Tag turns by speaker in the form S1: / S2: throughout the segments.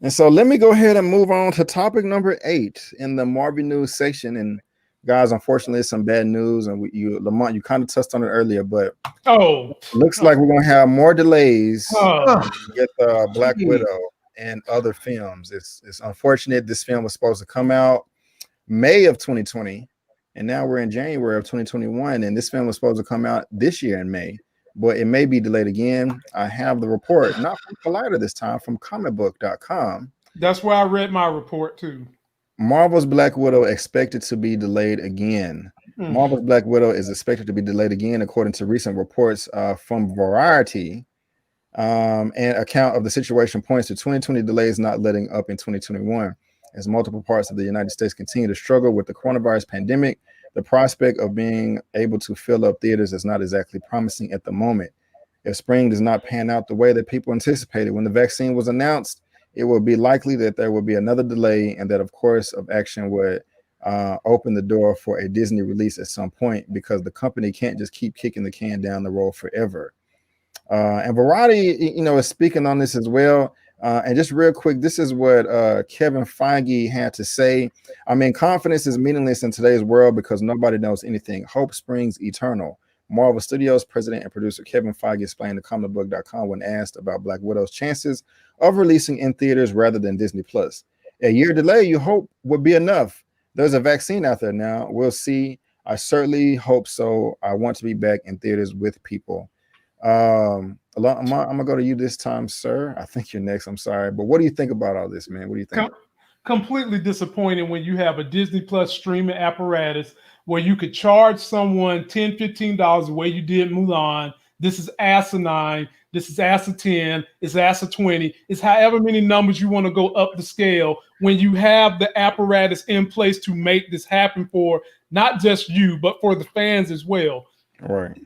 S1: And so let me go ahead and move on to topic number 8 in the Marvel news section. And guys, unfortunately, it's some bad news. And Lamont, you kind of touched on it earlier, but looks like we're going to have more delays with Black Widow and other films. It's unfortunate. This film was supposed to come out May of 2020, and now we're in January of 2021, and this film was supposed to come out this year in May, but it may be delayed again. I have the report, not from Collider this time, from comicbook.com.
S2: That's where I read my report too.
S1: Marvel's Black Widow expected to be delayed again. Marvel's Black Widow is expected to be delayed again, according to recent reports from Variety. And account of the situation points to 2020 delays not letting up in 2021. As multiple parts of the United States continue to struggle with the coronavirus pandemic, the prospect of being able to fill up theaters is not exactly promising at the moment. If spring does not pan out the way that people anticipated when the vaccine was announced, it will be likely that there will be another delay, and that, of course, of action would open the door for a Disney release at some point, because the company can't just keep kicking the can down the road forever. And Variety, is speaking on this as well. And just real quick, this is what Kevin Feige had to say. I mean, confidence is meaningless in today's world because nobody knows anything. Hope springs eternal. Marvel Studios president and producer Kevin Feige explained to comicbook.com when asked about Black Widow's chances of releasing in theaters rather than Disney Plus. A year delay, you hope, would be enough. There's a vaccine out there now. We'll see. I certainly hope so. I want to be back in theaters with people. I'm gonna go to you this time, sir. I think you're next. I'm sorry, but what do you think about all this, man? What do you think?
S2: Completely disappointing when you have a Disney Plus streaming apparatus where you could charge someone $10, $15 the way you did Mulan. This is asinine. This is ASA 10. It's ASA 20. It's however many numbers you want to go up the scale when you have the apparatus in place to make this happen for not just you, but for the fans as well.
S1: Right.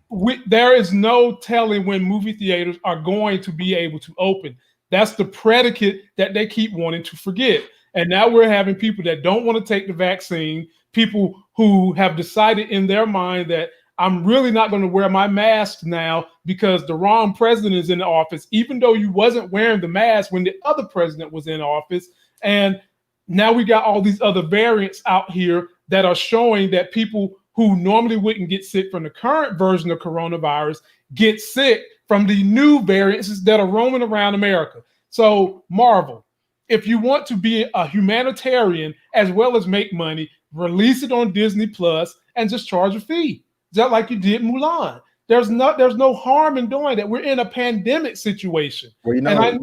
S2: There is no telling when movie theaters are going to be able to open. That's the predicate that they keep wanting to forget. And now we're having people that don't want to take the vaccine, people who have decided in their mind that I'm really not going to wear my mask now because the wrong president is in the office, even though you wasn't wearing the mask when the other president was in office. And now we got all these other variants out here that are showing that people who normally wouldn't get sick from the current version of coronavirus get sick from the new variants that are roaming around America. So Marvel, if you want to be a humanitarian as well as make money, release it on Disney Plus and just charge a fee, just like you did Mulan. There's no harm in doing that. We're in a pandemic situation.
S1: Well,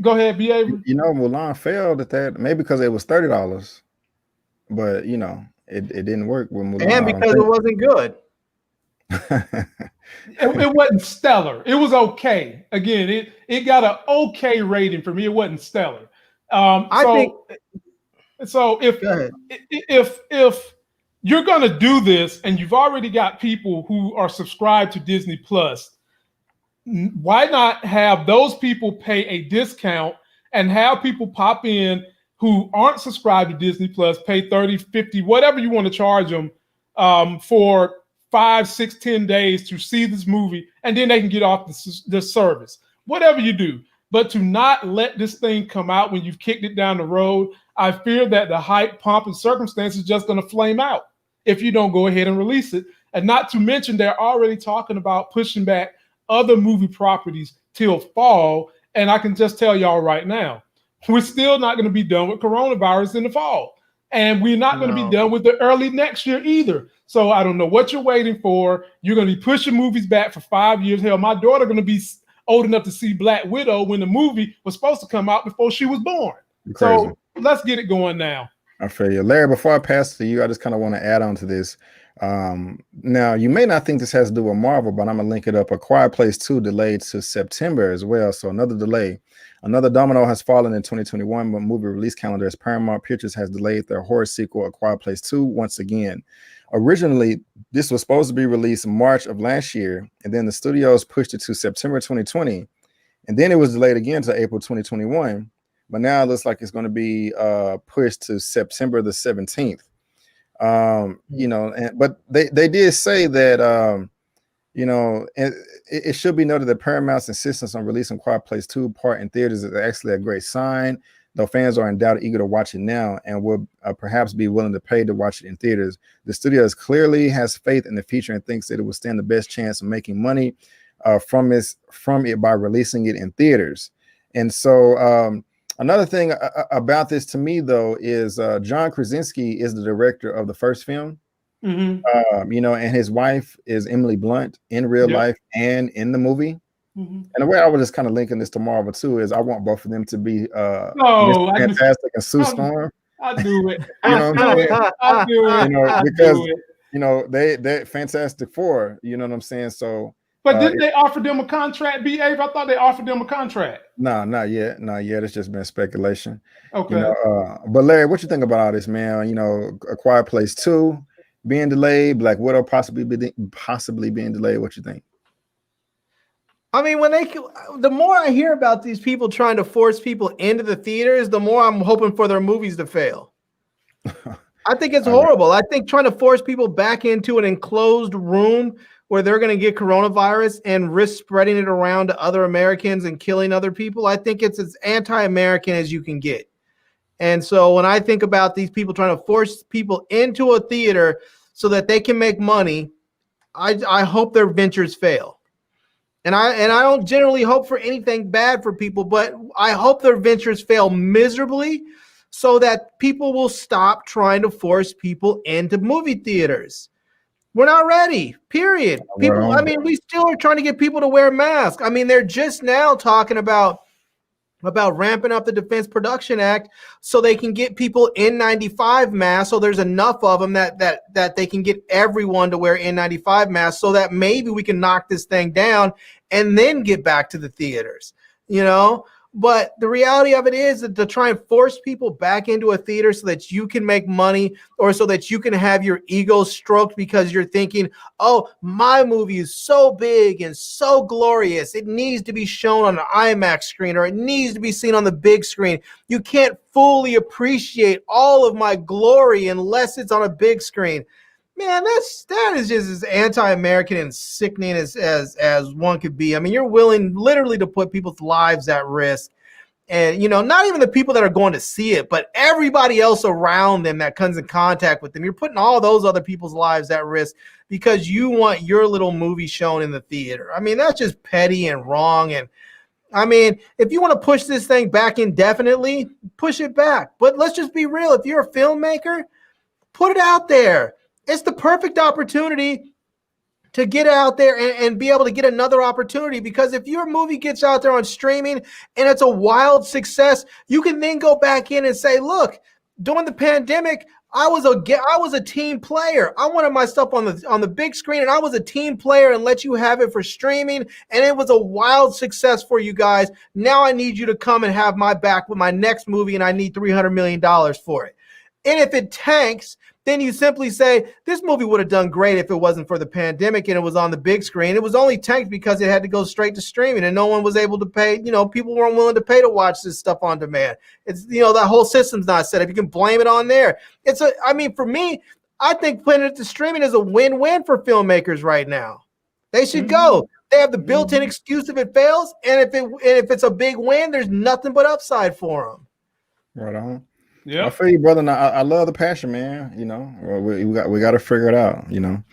S2: go ahead, be able.
S1: Mulan failed at that, maybe because it was $30, but it didn't work with Mulan.
S3: And because it wasn't good.
S2: It wasn't stellar. It was okay. Again, it got an okay rating for me. It wasn't stellar. If you're going to do this and you've already got people who are subscribed to Disney Plus, why not have those people pay a discount and have people pop in who aren't subscribed to Disney Plus, pay 30, 50, whatever you want to charge them for 5, 6, 10 days to see this movie, and then they can get off the service. Whatever you do. But to not let this thing come out when you've kicked it down the road, I fear that the hype, pomp, and circumstance is just going to flame out if you don't go ahead and release it. And not to mention, they're already talking about pushing back other movie properties till fall. And I can just tell y'all right now, we're still not going to be done with coronavirus in the fall. And we're not going to be done with it early next year either. So I don't know what you're waiting for. You're going to be pushing movies back for 5 years. Hell, my daughter going to be old enough to see Black Widow when the movie was supposed to come out before she was born. So let's get it going now.
S1: I feel you. Larry, before I pass to you, I just kind of want to add on to this. Now, you may not think this has to do with Marvel, but I'm going to link it up. A Quiet Place 2 delayed to September as well. So another delay. Another domino has fallen in 2021 movie release calendar as Paramount Pictures has delayed their horror sequel, A Quiet Place 2, once again. Originally, this was supposed to be released in March of last year, and then the studios pushed it to September 2020, and then it was delayed again to April 2021. But now it looks like it's going to be pushed to September the 17th. But they did say that it should be noted that Paramount's insistence on releasing Quiet Place 2 part in theaters is actually a great sign. Though fans are undoubtedly eager to watch it now and will perhaps be willing to pay to watch it in theaters, the studio clearly has faith in the future and thinks that it will stand the best chance of making money from it by releasing it in theaters. And so another thing about this to me, though, is John Krasinski is the director of the first film. You know, and his wife is Emily Blunt in real life and in the movie. And the way I was just kind of linking this to Marvel too is I want both of them to be Mr. Fantastic and Sue Storm.
S2: I do it.
S1: You know what I'm saying?
S2: I do it.
S1: You know, because you know they Fantastic Four. You know what I'm saying? So,
S2: but didn't they offer them a contract, B. Abe? I thought they offered them a contract.
S1: No, not yet. It's just been speculation.
S2: Okay.
S1: You know, but Larry, what you think about all this, man? You know, A Quiet Place 2 being delayed, Black Widow possibly being delayed. What you think?
S3: I mean, the more I hear about these people trying to force people into the theaters, the more I'm hoping for their movies to fail. I think it's horrible. I think trying to force people back into an enclosed room where they're going to get coronavirus and risk spreading it around to other Americans and killing other people, I think it's as anti-American as you can get. And so when I think about these people trying to force people into a theater so that they can make money, I hope their ventures fail. And I don't generally hope for anything bad for people, but I hope their ventures fail miserably so that people will stop trying to force people into movie theaters. We're not ready, period. People, I mean, we still are trying to get people to wear masks. I mean, they're just now talking about ramping up the Defense Production Act so they can get people N95 masks. So there's enough of them that they can get everyone to wear N95 masks so that maybe we can knock this thing down and then get back to the theaters, you know? But the reality of it is that to try and force people back into a theater so that you can make money or so that you can have your ego stroked because you're thinking, oh, my movie is so big and so glorious. It needs to be shown on an IMAX screen or it needs to be seen on the big screen. You can't fully appreciate all of my glory unless it's on a big screen. Man, that is just as anti-American and sickening as one could be. I mean, you're willing literally to put people's lives at risk. And, you know, not even the people that are going to see it, but everybody else around them that comes in contact with them. You're putting all those other people's lives at risk because you want your little movie shown in the theater. I mean, that's just petty and wrong. And, I mean, if you want to push this thing back indefinitely, push it back. But let's just be real. If you're a filmmaker, put it out there. It's the perfect opportunity to get out there and be able to get another opportunity, because if your movie gets out there on streaming and it's a wild success, you can then go back in and say, look, during the pandemic, I was a team player. I wanted my stuff on the big screen, and I was a team player and let you have it for streaming, and it was a wild success for you guys. Now I need you to come and have my back with my next movie, and I need $300 million for it. And if it tanks, then you simply say, this movie would have done great if it wasn't for the pandemic and it was on the big screen. It was only tanked because it had to go straight to streaming and no one was able to pay. You know, people weren't willing to pay to watch this stuff on demand. It's, you know, that whole system's not set up. You can blame it on there. I mean, for me, I think putting it to streaming is a win-win for filmmakers right now. They should go. They have the built-in excuse if it fails. And if it's a big win, there's nothing but upside for them.
S1: Right on.
S2: Yeah,
S1: I feel you, brother. And I love the passion, man. You know, we got to figure it out. You know,